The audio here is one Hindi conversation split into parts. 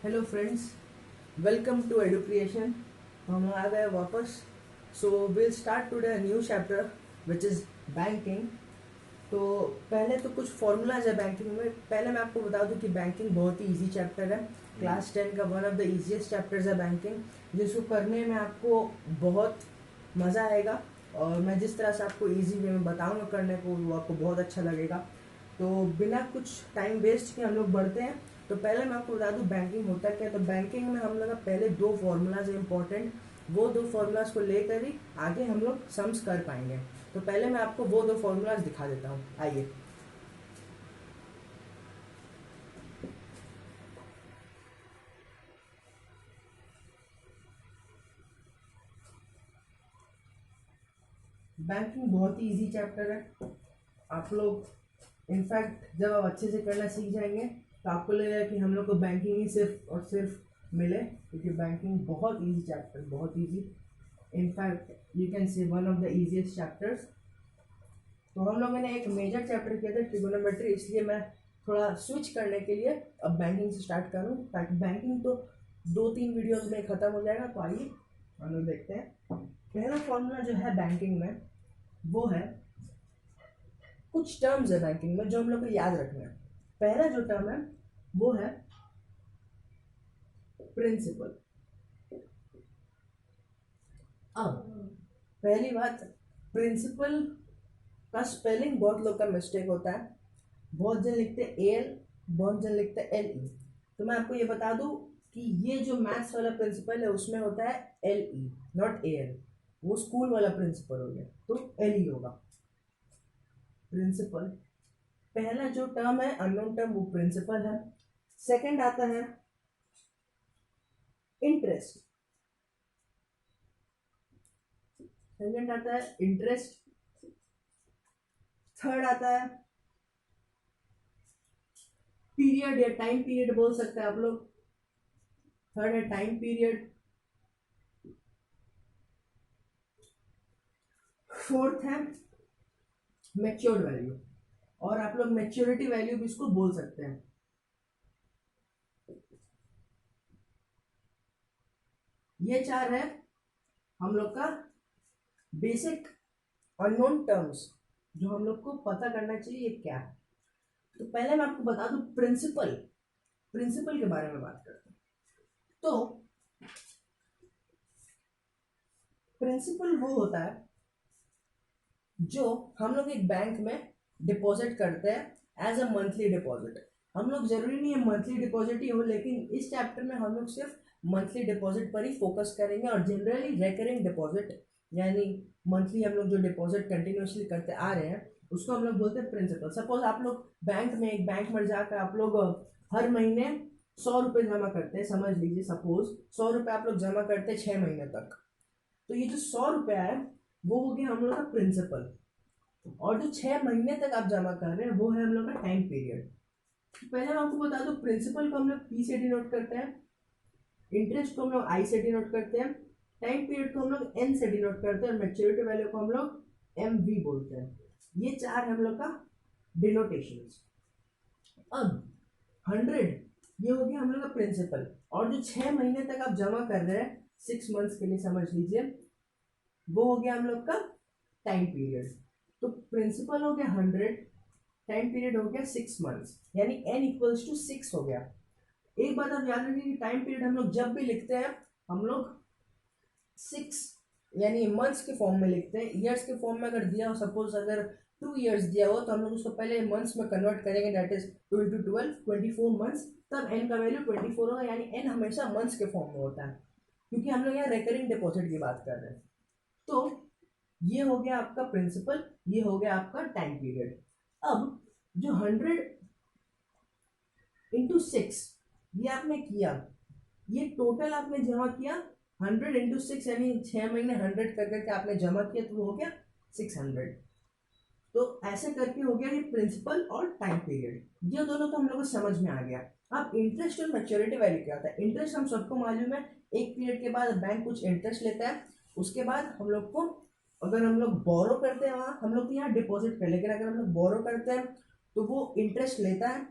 Hello friends, welcome to Edu Creation. हम आ गए वापस। So will start today a new chapter which is banking. तो पहले तो कुछ फॉर्मूलाज है बैंकिंग में। पहले मैं आपको बता दूं कि बैंकिंग बहुत ही इजी चैप्टर है। क्लास 10 का one of the easiest chapters है बैंकिंग, जिसको करने में आपको बहुत मज़ा आएगा। और मैं जिस तरह से आपको इजी वे में बताऊंगा करने को, वो आपको बहुत अच्छा लगेगा। तो बिना कुछ टाइम वेस्ट के हम लोग बढ़ते हैं। तो पहले मैं आपको बता दूं बैंकिंग होता क्या है। तो बैंकिंग में हम लोग का पहले दो फॉर्मूलाज है इंपॉर्टेंट। वो दो फॉर्मूलाज को लेकर ही आगे हम लोग सम्स कर पाएंगे। तो पहले मैं आपको वो दो फॉर्मूलाज दिखा देता हूँ, आइए। बैंकिंग बहुत ही इजी चैप्टर है। आप लोग इनफैक्ट जब आप अच्छे से करना सीख जाएंगे तो आपको लगेगा कि हम लोग को बैंकिंग ही सिर्फ और सिर्फ मिले, क्योंकि बैंकिंग बहुत इजी चैप्टर, बहुत easy. In fact you can say one of the easiest chapters. तो हम लोगों ने एक मेजर चैप्टर किया था ट्रिगोनोमेट्री, इसलिए मैं थोड़ा स्विच करने के लिए अब बैंकिंग से स्टार्ट करूँ, ताकि बैंकिंग तो 2-3 वीडियोस में ख़त्म हो जाएगा। तो आइए हम लोग देखते हैं। पहला फॉर्मूला जो है बैंकिंग में वो है, कुछ टर्म्स है बैंकिंग में जो हम लोग को याद रखना है। पहला जो टर्म है वो है प्रिंसिपल। अब पहली बात, प्रिंसिपल का स्पेलिंग बहुत लोग का मिस्टेक होता है। बहुत जन लिखते हैं एल, बहुत जन लिखते हैं एल ई। तो मैं आपको ये बता दूं कि ये जो मैथ्स वाला प्रिंसिपल है उसमें होता है L E, not A L. वो स्कूल वाला प्रिंसिपल हो गया, तो एल ई होगा प्रिंसिपल। पहला जो टर्म है अननोन टर्म, वो प्रिंसिपल है। सेकंड आता है इंटरेस्ट। सेकंड आता है इंटरेस्ट। थर्ड आता है पीरियड या टाइम पीरियड बोल सकते हैं आप लोग। थर्ड है टाइम पीरियड। फोर्थ है मैच्योर्ड वैल्यू, और आप लोग मैच्योरिटी वैल्यू भी इसको बोल सकते हैं। ये चार है हम लोग का बेसिक अननोन टर्म्स जो हम लोग को पता करना चाहिए क्या है। तो पहले मैं आपको बता दूं प्रिंसिपल। प्रिंसिपल के बारे में बात करते हैं। तो प्रिंसिपल वो होता है जो हम लोग एक बैंक में डिपॉजिट करते हैं एज अ मंथली डिपॉजिट। हम लोग जरूरी नहीं है मंथली डिपॉजिट ही हो, लेकिन इस चैप्टर में हम लोग सिर्फ मंथली डिपॉजिट पर ही फोकस करेंगे। और जनरली रेकरिंग डिपॉजिट, यानी मंथली हम लोग जो डिपॉजिट कंटिन्यूसली करते आ रहे हैं, उसको हम लोग बोलते हैं प्रिंसिपल। सपोज आप लोग एक बैंक में जाकर आप लोग हर महीने 100 रुपये जमा करते हैं, समझ लीजिए सपोज 100 रुपये आप लोग जमा करते हैं 6 महीने तक। तो ये जो 100 रुपया है वो हो गया हम लोग का प्रिंसिपल। और जो 6 महीने तक आप जमा कर रहे हैं वो है हम लोग का टाइम पीरियड। पहले मैं आपको बता दूं प्रिंसिपल को हम लोग पी से डिनोट करते हैं, इंटरेस्ट को हम लोग आई से डिनोट करते हैं, टाइम पीरियड को हम लोग एन से डिनोट करते हैं, और मैच्योरिटी वैल्यू को हम लोग एम वी बोलते हैं। ये चार हम लोग का डिनोटेशन। अब 100 ये हो गया हम लोग का प्रिंसिपल। और जो 6 महीने तक आप जमा कर रहे हैं 6 मंथ्स के लिए समझ लीजिए, वो हो गया हम लोग का टाइम पीरियड। तो प्रिंसिपल हो गया 100, टाइम पीरियड हो गया 6 मंथ्स, यानी n इक्वल्स टू 6 हो गया। एक बात आप याद रखिए कि टाइम पीरियड हम लोग जब भी लिखते हैं हम लोग 6 यानी मंथ्स के फॉर्म में लिखते हैं। ईयर्स के फॉर्म में अगर दिया हो, सपोज अगर 2 ईयर्स दिया हो, तो हम लोग उसको पहले मंथ्स में कन्वर्ट करेंगे, दैट इज 2 इंटू 12, 24 मंथ्स। तब n का वैल्यू 24 होगा, यानी n हमेशा मंथ्स के फॉर्म में होता है, क्योंकि हम लोग यहाँ रेकरिंग डिपॉजिट की बात कर रहे हैं। तो ये हो गया आपका प्रिंसिपल, ये हो गया आपका टाइम पीरियड। अब जो 100 इंटू 6 ये आपने किया, ये टोटल आपने जमा किया 100 इंटू 6, यानी 6 महीने 100 कर करके आपने जमा किया, तो वो हो गया 600। तो ऐसे करके हो गया ये प्रिंसिपल और टाइम पीरियड। ये दोनों तो हम लोग को समझ में आ गया। अब इंटरेस्ट और मैच्योरिटी वैल्यू क्या होता है। इंटरेस्ट हम सबको मालूम है, एक पीरियड के बाद बैंक कुछ इंटरेस्ट लेता है, उसके बाद हम लोग को, अगर हम लोग बोरो करते हैं वहाँ हम लोग तो यहाँ डिपॉजिट कर, लेकिन अगर हम लोग बोरो करते हैं तो वो इंटरेस्ट लेता है,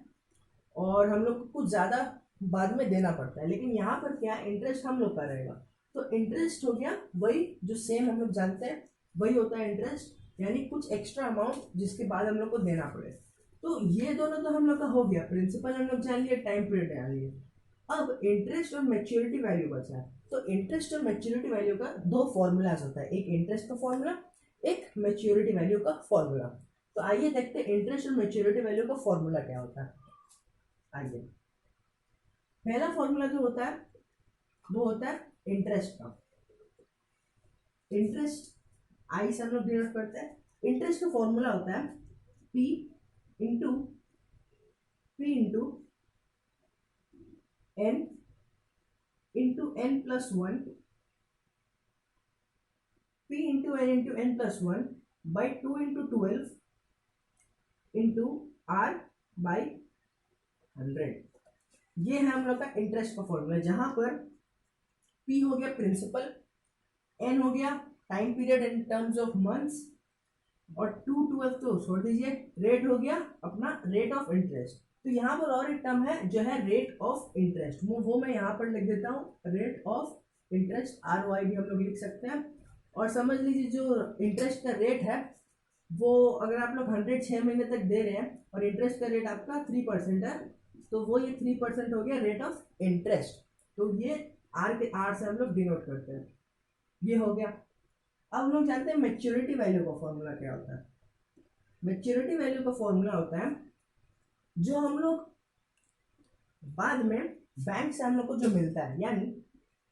और हम लोग को कुछ ज़्यादा बाद में देना पड़ता है, लेकिन यहाँ पर क्या इंटरेस्ट हम लोग का रहेगा। तो इंटरेस्ट हो गया वही जो सेम हम लोग जानते हैं, वही होता है इंटरेस्ट, यानी कुछ एक्स्ट्रा अमाउंट जिसके बाद हम लोग को देना पड़े। तो ये दोनों तो हम लोग का हो गया, प्रिंसिपल हम लोग जान लिए, टाइम पीरियड जान लिए। अब इंटरेस्ट और मैच्योरिटी वैल्यू बचा है। तो इंटरेस्ट और मैच्योरिटी वैल्यू का दो फॉर्मूलाज होता है, एक इंटरेस्ट का फॉर्मूला, एक मैच्योरिटी वैल्यू का फॉर्मूला। तो आइए देखते हैं इंटरेस्ट और मैच्योरिटी वैल्यू का फॉर्मूला क्या होता है। आइए, पहला फॉर्मूला जो होता है वो होता है इंटरेस्ट का। इंटरेस्ट आई से हम लोग डिनोट करते हैं। इंटरेस्ट का फॉर्मूला होता है P into N into N plus one, P into N plus one by 2 into 12 into R by 100। ये है हम लोग का इंटरेस्ट का फॉर्मूला, जहां पर पी हो गया प्रिंसिपल, एन हो गया time period in terms of months, और 212 तो छोड़ दीजिए, रेट हो गया अपना रेट ऑफ इंटरेस्ट। तो यहाँ पर और एक टर्म है जो है रेट ऑफ इंटरेस्ट, वो मैं यहाँ पर लिख देता हूँ, रेट ऑफ इंटरेस्ट, ROI भी हम लोग लिख सकते हैं। और समझ लीजिए जो इंटरेस्ट का रेट है वो अगर आप लोग 100 6 महीने तक दे रहे हैं और इंटरेस्ट का रेट आपका 3% है, तो वो ये 3% हो गया रेट ऑफ इंटरेस्ट। तो ये आर से हम लोग डिनोट करते हैं, ये हो गया। अब हम लोग जानते हैं मैच्योरिटी वैल्यू का फॉर्मूला क्या होता है। मैच्योरिटी वैल्यू का फॉर्मूला होता है जो हम लोग बाद में बैंक से हम लोग को जो मिलता है, यानी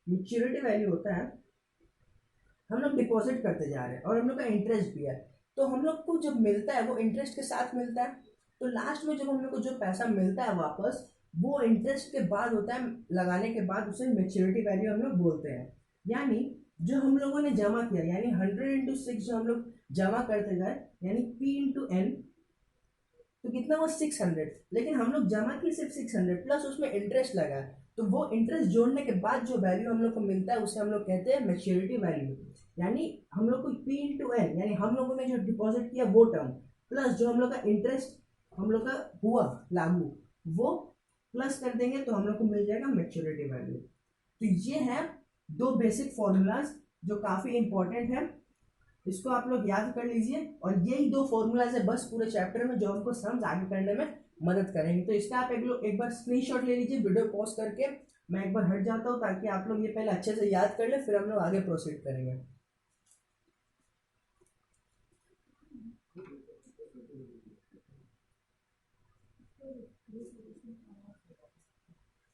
मैच्योरिटी वैल्यू होता है हम लोग डिपॉजिट करते जा रहे हैं और हम लोग का इंटरेस्ट भी है, तो हम लोग को जब मिलता है वो इंटरेस्ट के साथ मिलता है। तो लास्ट में जब हम लोग को जो पैसा मिलता है वापस, वो इंटरेस्ट के बाद होता है, लगाने के बाद उसे मैच्योरिटी वैल्यू हम लोग बोलते हैं। यानी जो हम लोगों ने जमा किया, यानी 100 इंटू 6 जो हम लोग जमा करते गए, यानी P इंटू एन, तो कितना हुआ 600, लेकिन हम लोग जमा किए सिर्फ 600 प्लस उसमें इंटरेस्ट लगा है, तो वो इंटरेस्ट जोड़ने के बाद जो वैल्यू हम लोग को मिलता है उसे हम लोग कहते हैं मैच्योरिटी वैल्यू। यानी हम लोग को P इंटू एन, यानी हम लोगों ने जो डिपॉजिट किया वो टर्म, प्लस जो हम लोग का इंटरेस्ट हम लोग का हुआ लागू, वो प्लस कर देंगे तो हम लोग को मिल जाएगा मैच्योरिटी वैल्यू। तो ये है दो बेसिक फॉर्मूलाज जो काफ़ी इंपॉर्टेंट है, इसको आप लोग याद कर लीजिए। और यही दो फॉर्मूलाज है बस पूरे चैप्टर में जो हमको सम्स आगे करने में मदद करेंगे। तो इसका आप एक बार स्क्रीनशॉट ले लीजिए वीडियो पॉज करके, मैं एक बार हट जाता हूँ ताकि आप लोग ये पहले अच्छे से याद कर ले, फिर हम लोग आगे प्रोसीड करेंगे।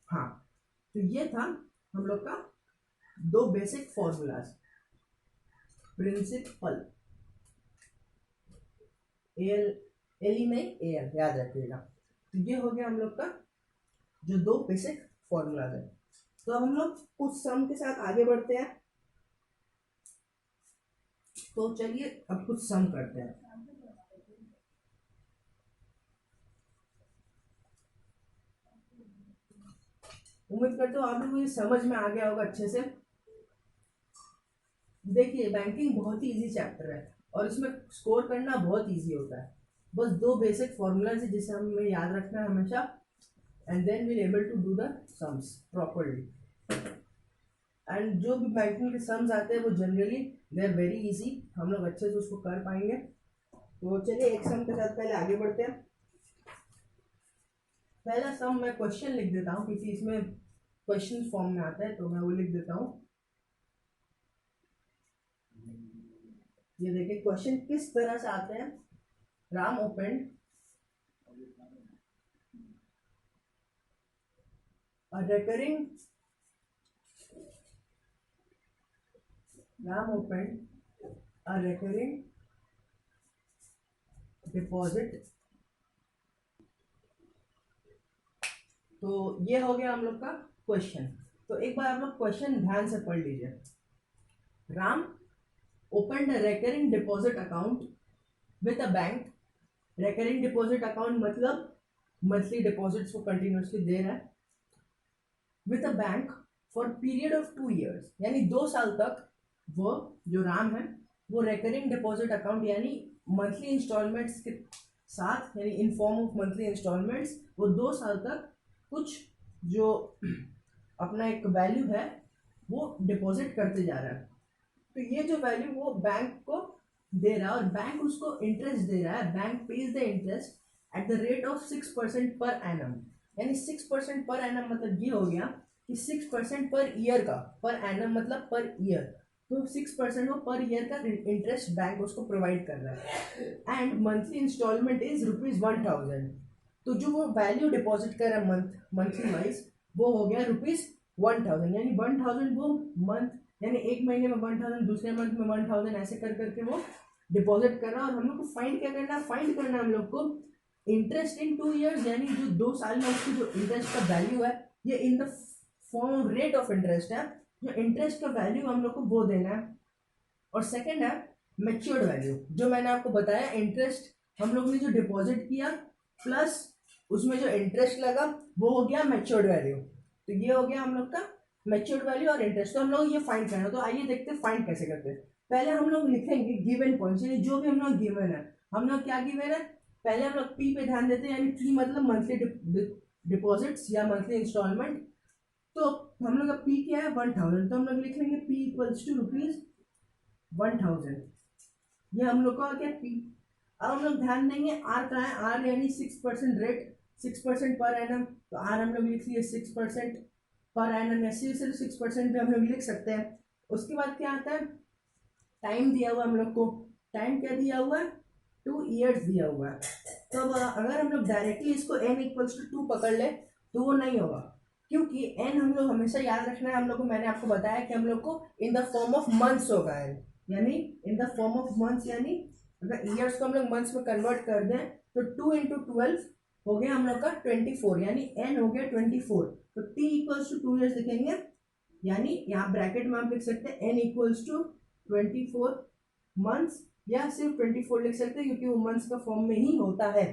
हाँ, तो ये था हम लोग का दो basic formulas, principal L, L नहीं एल, याद रखिएगा। तो ये हो गया हम लोग का जो दो बेसिक फॉर्मूलाज है। तो हम लोग कुछ सम के साथ आगे बढ़ते हैं। तो चलिए अब कुछ सम करते हैं। उम्मीद करता हूँ आप लोगों को ये समझ में आ गया होगा अच्छे से। देखिए बैंकिंग बहुत ही इजी चैप्टर है और इसमें स्कोर करना बहुत इजी होता है। बस दो बेसिक फॉर्मूलाज है जिसे हमें याद रखना है हमेशा, and then we'll able to do the sums properly. And जो भी बैंकिंग के सम्स आते हैं वो generally they are very easy, हम लोग अच्छे से उसको कर पाएंगे। तो चलिए एक सम के साथ पहले आगे बढ़ते हैं। पहला सम मैं क्वेश्चन लिख देता हूँ क्योंकि इसमें क्वेश्चन फॉर्म में आता है, तो मैं वो लिख देता हूँ। ये देखिए क्वेश्चन किस तरह से आते हैं। Ram open a recurring Ram opened a recurring deposit। तो ये हो गया हम लोग का क्वेश्चन। तो एक बार आप लोग क्वेश्चन ध्यान से पढ़ लीजिए। Ram opened a recurring deposit account with a bank। recurring deposit account मतलब मंथली डिपॉजिट्स को कंटिन्यूसली दे रहा है, with a bank for period of 2 years, यानी 2 साल तक वो जो राम है वो रेकरिंग डिपॉजिट अकाउंट यानी मंथली इंस्टॉलमेंट्स के साथ, यानी in form of monthly installments वो 2 साल तक कुछ जो अपना एक वैल्यू है वो डिपॉजिट करते जा रहा है। तो ये जो वैल्यू वो बैंक को दे रहा है और बैंक उसको इंटरेस्ट दे रहा है। Bank page the interest at the rate of 6% per annum. यानी 6% पर एनम मतलब ये हो गया कि 6% पर ईयर का, पर एनम मतलब पर ईयर, तो 6% वो पर ईयर का इंटरेस्ट बैंक उसको प्रोवाइड कर रहा है। And monthly installment is ₹1000। तो जो वो वैल्यू डिपॉजिट कर रहा है मंथली वाइज वो हो गया ₹1000। यानी 1000 वो मंथ, यानी एक महीने में 1000, दूसरे मंथ में 1000, ऐसे कर करके वो डिपॉजिट कर रहा है। और हम लोग को फाइंड क्या करना है, फाइंड करना है हम लोग को इंटरेस्ट इन 2 years, यानी जो 2 साल में उसकी जो इंटरेस्ट का वैल्यू है ये in the form rate of interest है। जो इंटरेस्ट का वैल्यू हम लोग को वो देना है। और सेकंड है मैच्योर्ड वैल्यू, जो मैंने आपको बताया इंटरेस्ट हम लोग ने जो डिपॉजिट किया प्लस उसमें जो इंटरेस्ट लगा वो हो गया मैच्योर्ड वैल्यू। तो ये हो गया हम लोग का मैच्योर्ड वैल्यू और इंटरेस्ट। तो हम लोग ये फाइंड करना है। तो आइए देखते हैं फाइंड कैसे करते हैं। पहले हम लोग लिखेंगे गिवन पॉइंट्स, यानी जो भी हम लोग गिवन है, हम लोग क्या गिवन है, पहले हम लोग पी पे ध्यान देते हैं। यानी पी मतलब मंथली डिपॉजिट्स या मंथली इंस्टॉलमेंट। तो हम लोग का पी क्या है 1000, तो हम लोग लिख लेंगे पी इक्वल्स टू ₹1000। ये हम लोग का क्या पी। अब हम लोग ध्यान देंगे आर कहाँ है, आर यानी 6% रेट, 6% पर एनम। तो आर हम लोग लिख लिए 6% पर एनम, या सिर्फ 6% भी हम लोग लिख सकते हैं। उसके बाद क्या आता है, टाइम दिया हुआ हम लोग को, टाइम क्या दिया हुआ है 2 years दिया हुआ है। तो अब अगर हम लोग डायरेक्टली इसको n इक्वल्स टू 2 पकड़ ले तो वो नहीं होगा, क्योंकि n हम लोग हमेशा याद रखना है हम लोग को। मैंने आपको बताया कि हम लोग को in the form of months होगा n, यानी in the form of months, यानी अगर ईयर्स को हम लोग मंथ्स में कन्वर्ट कर दें तो 2 into 12 हो गया हम लोग का 24, यानी n हो गया 24। तो t इक्वल्स टू 2 years लिखेंगे, यानी यहाँ ब्रैकेट में आप लिख सकते हैं n इक्वल्स टू 24 मंथ्स, या सिर्फ 24 लिख सकते हैं क्योंकि वो मंथ्स का फॉर्म में ही होता है।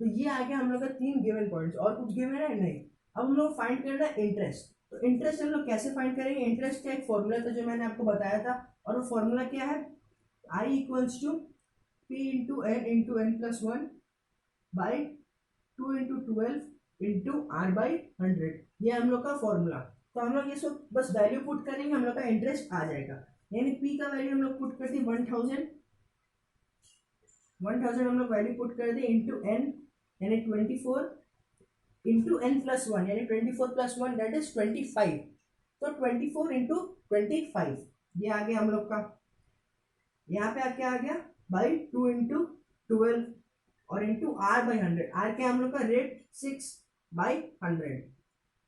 तो ये आ गया हम लोग का 3 गिवन पॉइंट्स। और कुछ गिवन है नहीं। अब हम लोग फाइंड करना है इंटरेस्ट। तो इंटरेस्ट हम लोग कैसे फाइंड करेंगे, इंटरेस्ट का एक फॉर्मूला था जो मैंने आपको बताया था, और वो फॉर्मूला क्या है, I equals to P into N plus 1 by 2 into 12 into R by 100। ये हम लोग का फॉर्मूला। तो हम लोग ये सब बस वैल्यू पुट करेंगे, हम लोग का इंटरेस्ट आ जाएगा। यानी पी का वैल्यू हम लोग पुट कर दी 1000 हम लोग वैल्यू पुट कर दी इंटू एन, यानी 24 इंटू एन प्लस 1, यानी 24 प्लस 1 दैट इज 25। तो 24 इंटू 25 ये आ गया हम लोग का। यहाँ पे क्या आ गया बाई 2 into 12 और इंटू आर बाई 100। आर क्या हम लोग का रेट 6/100।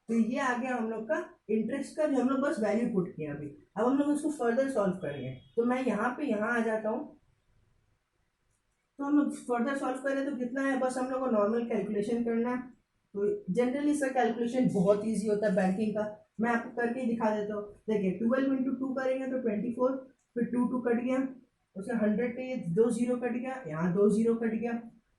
तो ये आ गया हम लोग का इंटरेस्ट का, जो हम लोग बस वैल्यू पुट किया अभी। अब हम लोग उसको फर्दर सॉल्व करेंगे। तो मैं यहाँ पे आ जाता हूँ। तो हम लोग फर्दर सॉल्व करें तो कितना है, बस हम लोग को नॉर्मल कैलकुलेशन करना है। तो जनरली इसका कैलकुलेशन बहुत ईजी होता है बैंकिंग का। मैं आपको करके ही दिखा देता हूँ। देखिए 12 इंटू 2 करेंगे तो 24, फिर 2 कट गया, उसका 100 पे ये 2 0 कट गया, यहाँ 2 0 कट गया।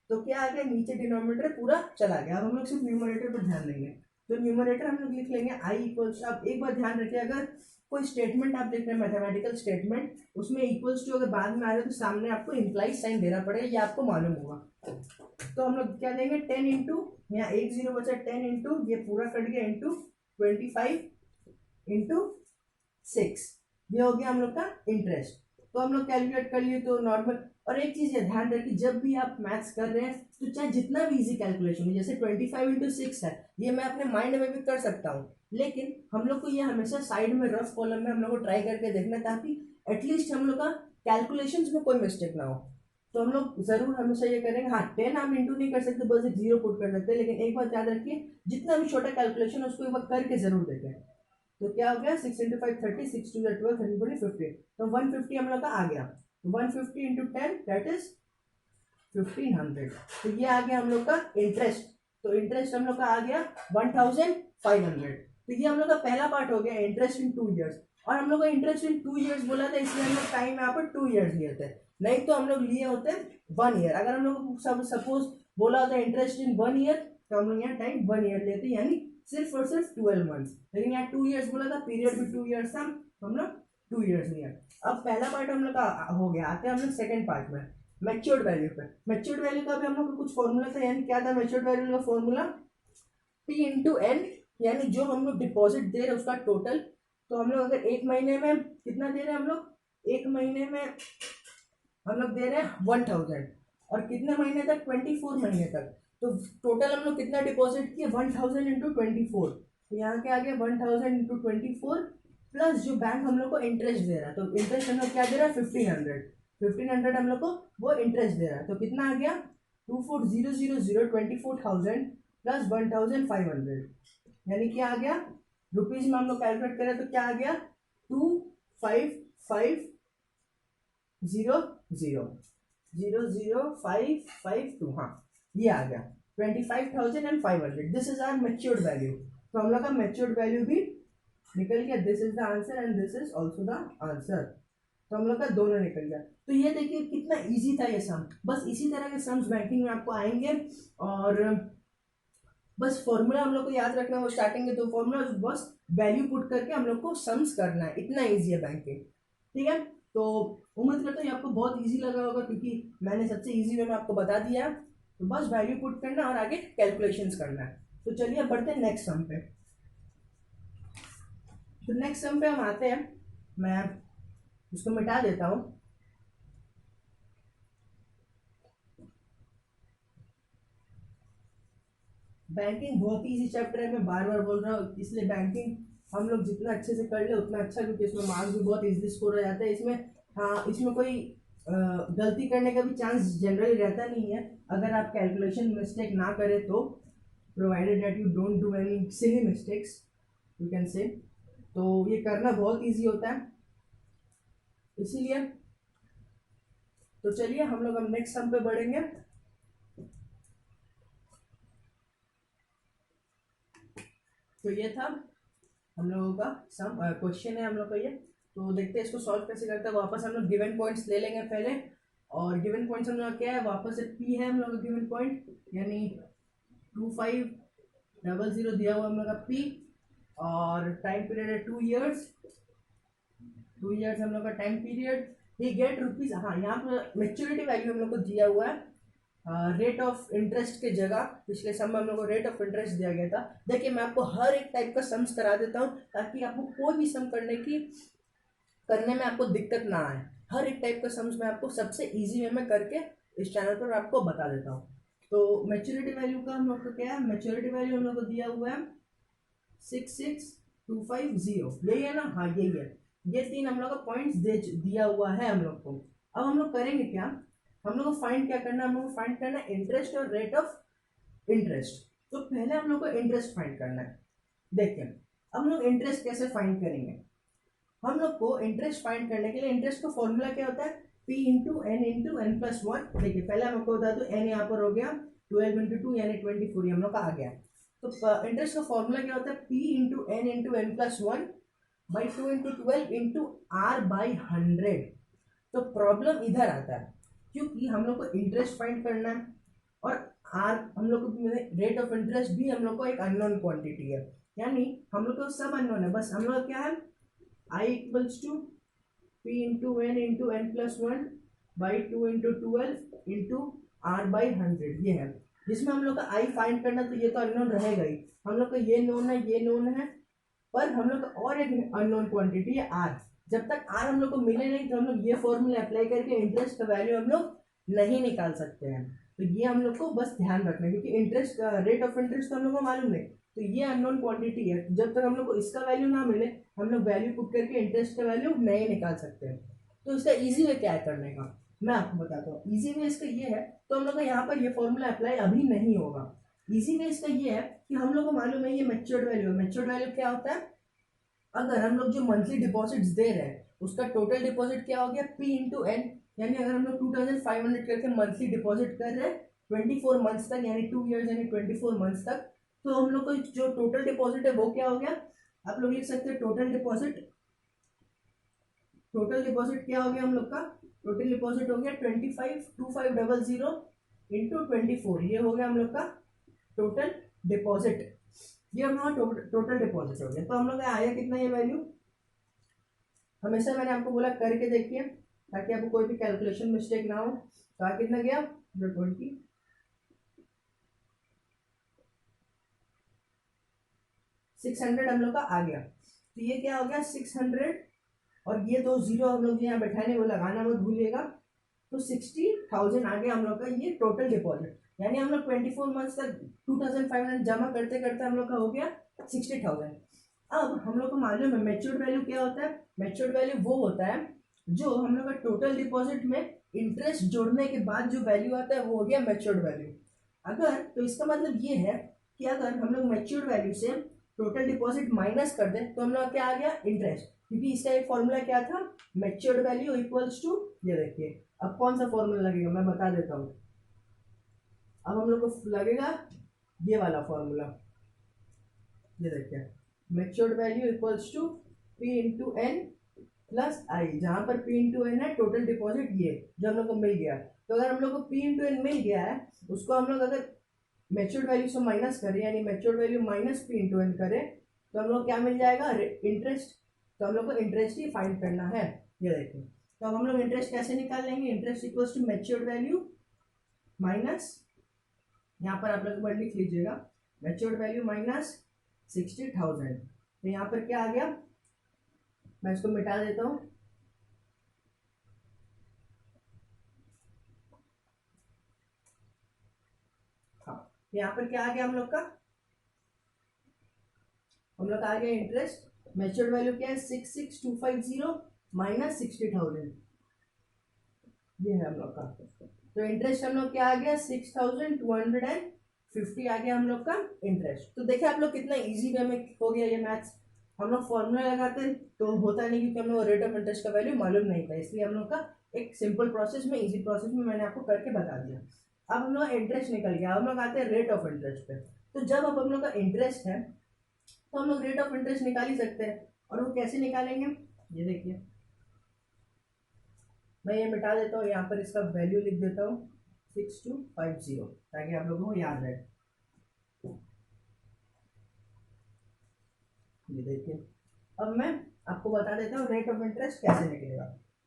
तो क्या आ गया, नीचे डिनोमिनेटर पूरा चला गया। अब हम लोग सिर्फ न्यूमरेटर पर ध्यान देंगे। तो न्यूमरेटर हम लोग लिख लेंगे आई इक्वल्स। अब एक बार ध्यान रखिए, अगर कोई स्टेटमेंट आप देख रहे हैं मैथमेटिकल स्टेटमेंट, उसमें इक्वल्स टू अगर बाद में आ रहे तो सामने आपको इंप्लाइज साइन देना पड़ेगा, ये आपको मालूम होगा। तो हम लोग क्या देंगे 10 इंटू, यहाँ 1 0 बचा, 10 इंटू ये पूरा कट गया इंटू 25 इंटू 6, ये हो गया हम लोग का इंटरेस्ट। तो हम लोग कैलकुलेट कर लिए तो नॉर्मल। और एक चीज ध्यान रखिए, जब भी आप मैथ्स कर रहे हैं तो चाहे जितना भी इजी कैलकुलेशन है, जैसे 25 इंटू 6 है, ये मैं अपने माइंड में भी कर सकता हूँ, लेकिन हम लोग को ये हमेशा साइड में रफ कॉलम में हम लोग को ट्राई करके देखना, ताकि एटलीस्ट हम लोग का कैलकुलेशंस में कोई मिस्टेक ना हो। तो हम लोग जरूर हमेशा ये करेंगे। हाँ 10 आप इंटू नहीं कर सकते, बस एक 0 पुट कर सकते हैं, लेकिन एक बात याद रखिए, जितना भी छोटा कैलकुलेशन है उसको एक बार करके जरूर देखें। तो क्या हो गया 6 इंटू 5 30, 6 2 12, 30 40 50। तो 150 हम लोग का आ गया। 150 इंटू 10 दैट इज 1500। तो ये आ गया हम लोग का इंटरेस्ट। तो इंटरेस्ट हम लोग का आ गया 1500। तो ये हम लोग का पहला पार्ट हो गया, इंटरेस्ट इन 2 years। और हम लोग का इंटरेस्ट इन 2 years बोला था, इसलिए हम लोग टाइम यहाँ पर 2 years लिए थे, नहीं तो हम लोग लिए होते 1 year। अगर हम लोग सब सपोज बोला होता इंटरेस्ट इन 1 year, तो हम लोग यहाँ टाइम 1 year लेते, यानी सिर्फ और सिर्फ 12 months। लेकिन यहाँ 2 years बोला था, पीरियड भी 2 years था, हम लोग 2 years लिया। अब पहला पार्ट हम लोग का हो गया। आते हैं हम लोग सेकंड पार्ट में, मैच्योर्ड वैल्यू पे। मैच्योर्ड वैल्यू का भी हम लोग का कुछ फॉर्मूला था, यानी क्या था मैच्योर्ड वैल्यू का फॉर्मूला, पी इंटू एन यानी जो हम लोग डिपॉजिट दे रहे हैं उसका टोटल, तो हम लोग अगर एक महीने में कितना दे रहे हैं, हम लोग एक महीने में हम लोग दे रहे हैं 1000, और कितने महीने तक, 24 महीने तक। तो टोटल हम लोग कितना डिपॉजिट किए, 1000 इंटू 24, तो यहाँ क्या आ गया 1000 इंटू 24 प्लस जो बैंक हम लोग को इंटरेस्ट दे रहा है, तो इंटरेस्ट हम लोग क्या दे रहा है 1500 हम लोग को वो इंटरेस्ट दे रहा है, तो कितना आ गया 24000 24,000 प्लस 1500, यानी क्या आ गया रुपीज में हम लोग कैलकुलेट करें तो क्या आ गया 2550 हाँ ये आ गया 25,500, this is our matured value. तो हम लोग का मेच्योर्ड वैल्यू भी निकल गया, this is the answer and this is also the answer. तो हम लोग का दोनों निकल गया। तो ये देखिए कितना इजी था ये सम। बस इसी तरह के सम्स बैंकिंग में आपको आएंगे, और बस फॉर्मूला हम लोग को याद रखना है, स्टार्टिंग के दो फॉर्मूला बस वैल्यू पुट करके हम लोग को सम्स करना है, इतना इजी है बैंकिंग। ठीक है, तो उम्मीद करता हूँ आपको बहुत इजी लगा होगा, क्योंकि मैंने सबसे इजी वे में आपको बता दिया। तो बस वैल्यू पुट करना और आगे कैलकुलेशंस करना है। तो चलिए बढ़ते हैं नेक्स्ट सम पे। तो नेक्स्ट सम पे हम आते हैं, मैं उसको मिटा देता हूँ। बैंकिंग बहुत ही इजी चैप्टर है, मैं बार बार बोल रहा हूँ, इसलिए बैंकिंग हम लोग जितना अच्छे से कर ले उतना अच्छा, क्योंकि इसमें मार्क्स भी बहुत इजीली स्कोर हो जाते हैं इसमें। हाँ, इसमें कोई गलती करने का भी चांस जनरली रहता नहीं है, अगर आप कैलकुलेशन मिस्टेक ना करें तो, provided that you don't do any silly mistakes you can say. तो ये करना बहुत इजी होता है, इसीलिए। तो चलिए हम लोग अब नेक्स्ट सम पे बढ़ेंगे। तो ये था हम लोगों का सम क्वेश्चन है हम लोग का ये। तो देखते हैं इसको सॉल्व कैसे करते हैं। वापस हम लोग गिवन पॉइंट्स ले लेंगे पहले, और गिवन पॉइंट्स हम लोग क्या है, वापस से पी है हम लोग का गिवन पॉइंट, यानी 2500 दिया हुआ हम लोग का पी, और टाइम पीरियड है 2 इयर्स, 2 इयर्स हम लोग का टाइम पीरियड। ही गेट रुपीज, हाँ यहाँ पर मेच्योरिटी वैल्यू हम लोग को दिया हुआ है रेट ऑफ इंटरेस्ट के जगह, पिछले सम में हम लोग को रेट ऑफ इंटरेस्ट दिया गया था। देखिए मैं आपको हर एक टाइप का सम्स करा देता हूँ, ताकि आपको कोई भी सम करने में आपको दिक्कत ना आए। हर एक टाइप का सम्स मैं आपको सबसे इजी वे में करके इस चैनल पर आपको बता देता हूँ। तो मेच्योरिटी वैल्यू का हम लोग को क्या है, मेच्योरिटी वैल्यू हम लोग को दिया हुआ है 66250, यही है ना, हाँ यही है। ये तीन हम लोग का पॉइंट्स दिया हुआ है हम लोग को। अब हम लोग करेंगे क्या, हम लोग को फाइंड क्या करना है, हम लोग को फाइंड करना है इंटरेस्ट और रेट ऑफ इंटरेस्ट। तो पहले हम लोग को इंटरेस्ट फाइंड करना है। देखिए हम लोग इंटरेस्ट कैसे फाइंड करेंगे, हम लोग को इंटरेस्ट फाइंड करने के लिए इंटरेस्ट का फॉर्मूला क्या होता है, P into N plus one. देखिए पहले हम आपको बता दो, एन यहाँ पर हो गया 12 इंटू 2 यानी 24, हम लोग का आ गया। तो इंटरेस्ट का फॉर्मूला क्या होता है, P into N plus one by 2 into 12 into R by 100। तो प्रॉब्लम इधर आता है, क्योंकि हम लोग को इंटरेस्ट फाइंड करना है, और आर हम लोग को रेट ऑफ इंटरेस्ट भी हम लोग को एक अननोन क्वांटिटी है, यानी हम लोग को सब अननोन है। बस हम लोग क्या है, I equals to P into N plus one by 2 into 12 into R by 100, ये है। जिसमें हम लोग का I फाइंड करना, तो ये तो अननोन रहेगा ही, हम लोग का ये नोन है, ये नोन है, पर हम लोग का और एक अननोन क्वांटिटी है आर। जब तक आर हम लोग को मिले नहीं, तो हम लोग ये फॉर्मूला अप्लाई करके इंटरेस्ट का वैल्यू हम लोग नहीं निकाल सकते हैं। तो ये हम लोग को बस ध्यान रखना है, क्योंकि इंटरेस्ट रेट ऑफ इंटरेस्ट तो हम लोग को मालूम नहीं, तो ये अननोन क्वांटिटी है। जब तक हम लोग को इसका वैल्यू ना मिले, हम लोग वैल्यू पुट करके इंटरेस्ट का वैल्यू नहीं निकाल सकते हैं। तो इसका इजी वे क्या है करने का, मैं आपको बताता हूँ। इजी वे इसका ये है, तो हम लोग का यहाँ पर ये फॉर्मूला अप्लाई अभी नहीं होगा। इजी वे इसका ये है कि हम लोग को मालूम है ये मेच्योर्ड वैल्यू है। मेच्योर्ड वैल्यू क्या होता है, अगर हम लोग जो मंथली डिपॉजिट्स दे रहे हैं उसका टोटल डिपॉजिट क्या हो गया, पी इंटू एन, यानी अगर हम लोग 2500 करके मंथली डिपॉजिट कर रहे हैं 24 मंथ्स तक, यानी 2 इयर्स यानी 24 मंथ्स तक, तो हम लोग को जो टोटल डिपॉजिट है वो क्या हो गया, आप लोग लिख सकते हैं टोटल डिपॉजिट। टोटल डिपॉजिट क्या हो गया हम लोग का, टोटल डिपॉजिट हो गया 25,2500 इंटू 24, ये हो गया हम लोग का टोटल डिपॉजिट। ये हम लोग टोटल डिपॉजिट हो गया। तो हम लोग का आया कितना ये वैल्यू, हमेशा मैंने आपको बोला करके देखिए, ताकि आपको कोई भी कैलकुलेशन मिस्टेक ना हो। तो आ कितना गया 20, 600 हम लोग का आ गया। तो ये क्या हो गया 600, और ये दो जीरो हम लोग यहाँ बैठाने वो लगाना मत भूलिएगा। तो 60,000 आ गया हम लोग का ये टोटल डिपॉजिट। यानी हम लोग 24 मंथ्स तक 2500 जमा करते करते हम लोग का हो गया 60,000। अब हम लोग को मालूम है मैच्योर्ड वैल्यू क्या होता है। मैच्योर्ड वैल्यू वो होता है जो हम लोग का टोटल डिपॉजिट में इंटरेस्ट जोड़ने के बाद जो वैल्यू आता है वो हो गया मैच्योर्ड वैल्यू। अगर तो इसका मतलब ये है कि अगर हम लोग मैच्योर्ड वैल्यू से टोटल डिपॉजिट माइनस कर दें तो हम लोग क्या आ गया इंटरेस्ट, क्योंकि इसका एक फॉर्मूला क्या था मैच्योर्ड वैल्यू इक्वल्स टू, ये देखिए अब कौन सा फॉर्मूला लगेगा मैं बता देता हूँ। अब हम लोग को लगेगा ये वाला फॉर्मूला, ये देखिए matured value equals to P into N plus I, जहां पर पी इंटू एन है टोटल डिपॉजिट ये जो हम लोग को मिल गया। तो अगर हम लोग को पी इंटू एन मिल गया है उसको हम लोग अगर मैच्योर्ड वैल्यू से माइनस करें यानी matured value minus P into N करें तो हम लोग क्या मिल जाएगा इंटरेस्ट। तो हम लोग को इंटरेस्ट ही फाइंड करना है। ये देखिए तो अब हम लोग इंटरेस्ट कैसे निकाल लेंगे, interest equals to matured value minus, यहाँ पर आप लोग वर्ड लिख लीजिएगा मैच्योर्ड वैल्यू माइनस 60,000। तो यहाँ पर क्या आ गया, मैं इसको मिटा देता हूँ। हाँ यहाँ पर क्या आ गया हम लोग का आ गया इंटरेस्ट मैच्योर्ड वैल्यू क्या है 66,250 माइनस 60,000, ये है हम लोग का। तो इंटरेस्ट हम लोग क्या आ गया 6,250 आ गया हम लोग का इंटरेस्ट। तो देखिए आप लोग कितना इजी वे में हो गया ये मैथ्स। हम लोग फॉर्मूला लगाते हैं तो होता नहीं क्योंकि हम लोग रेट ऑफ इंटरेस्ट का वैल्यू मालूम नहीं था, इसलिए हम लोग का एक सिंपल प्रोसेस में इजी प्रोसेस में मैंने आपको करके बता दिया। अब हम लोग इंटरेस्ट निकल गया, हम लोग आते हैं रेट ऑफ इंटरेस्ट पे। तो जब अब हम लोग का इंटरेस्ट है तो हम लोग रेट ऑफ इंटरेस्ट निकाल ही सकते हैं, और वो कैसे निकालेंगे ये देखिए मैं ये मिटा देता हूँ, यहाँ पर इसका वैल्यू लिख देता हूँ 6250 ताकि आप लोगों को याद रहे। ये देखिए अब मैं आपको बता देता हूँ रेट ऑफ इंटरेस्ट कैसे निकलेगा।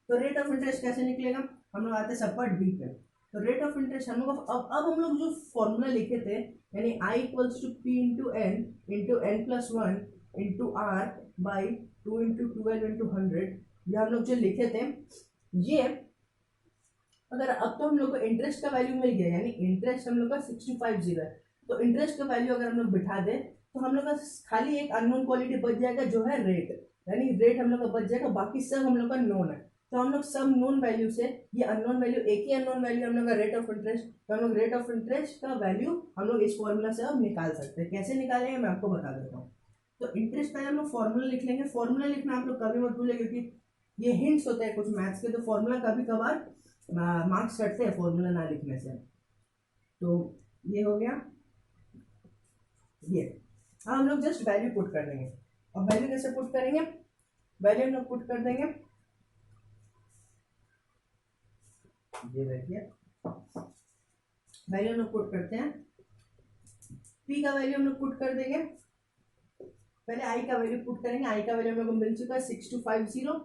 तो रेट ऑफ इंटरेस्ट कैसे निकलेगा, हम लोग आते हैं सब पार्ट बी पे। तो रेट ऑफ इंटरेस्ट हम लोग अब हम लोग जो फॉर्मूला लिखे थे यानी I equals to P into N plus one into R by 2 into 12 into 100, ये हम लोग जो लिखे थे ये अगर अब तो हम लोग को इंटरेस्ट का वैल्यू मिल गया यानी इंटरेस्ट हम लोग का 650 है। तो इंटरेस्ट का वैल्यू अगर हम लोग बिठा दें तो हम लोग का खाली एक अननोन क्वालिटी बच जाएगा जो है रेट, यानी रेट हम लोग का बच जाएगा, बाकी सब हम लोग का नोन है। तो हम लोग सब नोन वैल्यू से ये अननोन वैल्यू, एक ही अननोन वैल्यू हम लोग का रेट ऑफ इंटरेस्ट, तो हम लोग रेट ऑफ इंटरेस्ट का वैल्यू हम लोग इस फॉर्मूला से अब निकाल सकते हैं। कैसे निकालेंगे मैं आपको बता देता हूँ। तो इंटरेस्ट पहले हम लोग फॉर्मूला लिख लेंगे। फॉर्मूला लिखना आप लोग कभी मत भूलें क्योंकि ये हिंट्स होते हैं कुछ मैथ्स के, तो फॉर्मूला कभी कभार मार्क्स कटते हैं फॉर्मूला ना लिखने से। तो ये हो गया ये। हाँ हम लोग जस्ट वैल्यू पुट कर देंगे। अब वैल्यू कैसे पुट करेंगे, वैल्यू हम लोग पुट कर देंगे, ये देखिए वैल्यू हम लोग पुट करते हैं। पी का वैल्यू हम लोग पुट कर देंगे, पहले आई का वैल्यू पुट करेंगे। आई का वैल्यू हम लोग को मिल चुका है 6250,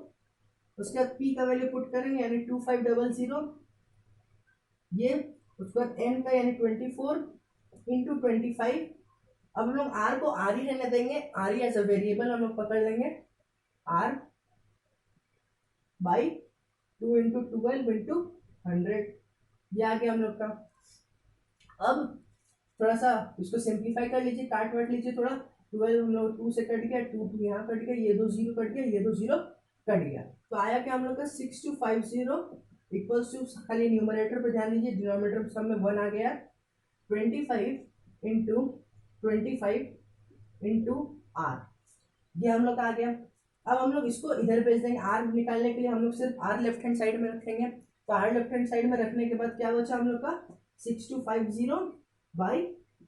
उसके बाद पी का वैल्यू पुट करेंगे यानी 2500 ये, उसके बाद एन का यानी 24 इंटू 25। अब हम लोग आर को आर ही रहने देंगे, आर ही एज अ वेरिएबल हम लोग पकड़ लेंगे, आर बाई 2 इंटू 12 इंटू 100, ये आ गया हम लोग का। अब थोड़ा सा इसको सिंप्लीफाई कर लीजिए, काट वाट लीजिए थोड़ा। 12 हम लोग 2 से कट गया, 2 यहाँ कट गया, ये दो जीरो कट गया, ये दो जीरो कट गया। तो आया क्या हम लोग का 6250 इक्वल्स टू, खाली न्यूमरेटर पे ध्यान दीजिए, डिनोमिनेटर सब में 1 आ गया, 25 इंटू 25 इंटू आर, ये हम लोग का आ गया। अब हम लोग इसको इधर भेज देंगे, आर निकालने के लिए हम लोग सिर्फ आर लेफ्ट हैंड साइड में रखेंगे। तो आर लेफ्ट हैंड साइड में रखने के बाद क्या बचा हम लोग का 6250 बाई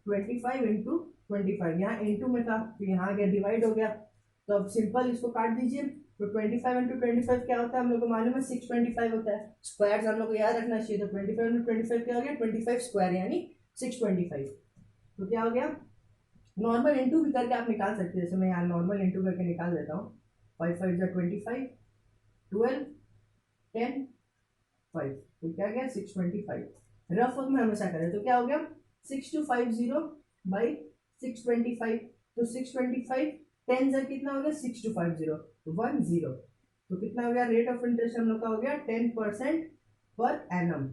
25 इंटू 25, यहाँ इंटू में था तो यहाँ आ गया डिवाइड हो गया। तो अब सिंपल इसको काट दीजिए। तो 25 इंटू 25 क्या होता है हम लोग को मालूम है 625 होता है। स्क्वायर हम लोग को याद रखना चाहिए। तो 25 इंटू 25 क्या हो गया 25 स्क्वायर यानी 625। तो क्या हो गया, नॉर्मल इंटू भी करके आप निकाल सकते हैं, जैसे मैं यहाँ नॉर्मल इंटू करके निकाल देता हूँ। 5 5 जा 25, 12 10 5, तो क्या गया 625। रफ वर्क में हमेशा करें तो क्या हो गया 6250 बाई 625, तो 625 10 से कितना हो गया 6250 10 तो कितना हो गया रेट ऑफ इंटरेस्ट हम लोग का हो गया 10% पर एनम।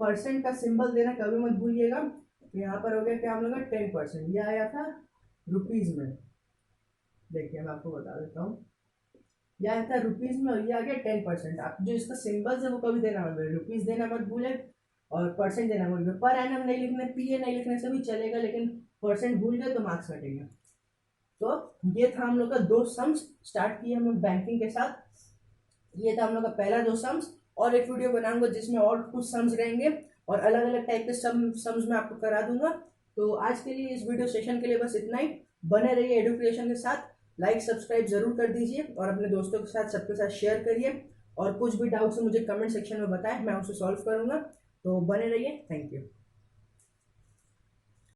परसेंट का सिंबल देना कभी मत भूलिएगा। तो यहाँ पर हो गया क्या हम लोग का 10%, ये आया था रुपीज में। देखिए मैं आपको बता देता हूँ, यह आया था रुपीज में और ये आ गया 10%। आप जो इसका सिंबल्स है वो कभी देना मत भूलिए, रुपीज देना मत भूले और परसेंट देना मत भूलिए। पर एनम नहीं लिखने, पीए नहीं लिखने से भी चलेगा, लेकिन परसेंट भूल गए तो मार्क्स कटेंगे। तो ये था हम लोग का 2 सम्स, स्टार्ट किए हम लोग बैंकिंग के साथ। ये था हम लोग का पहला 2 सम्स, और एक वीडियो बनाऊंगा जिसमें और कुछ सम्स रहेंगे और अलग अलग टाइप के सम्स मैं आपको करा दूंगा। तो आज के लिए इस वीडियो सेशन के लिए बस इतना ही। बने रहिए एडुकेशन के साथ, लाइक सब्सक्राइब जरूर कर दीजिए और अपने दोस्तों के साथ सबके साथ शेयर करिए। और कुछ भी डाउट्स मुझे कमेंट सेक्शन में बताएं, मैं उसे सॉल्व करूंगा। तो बने रहिए, थैंक यू।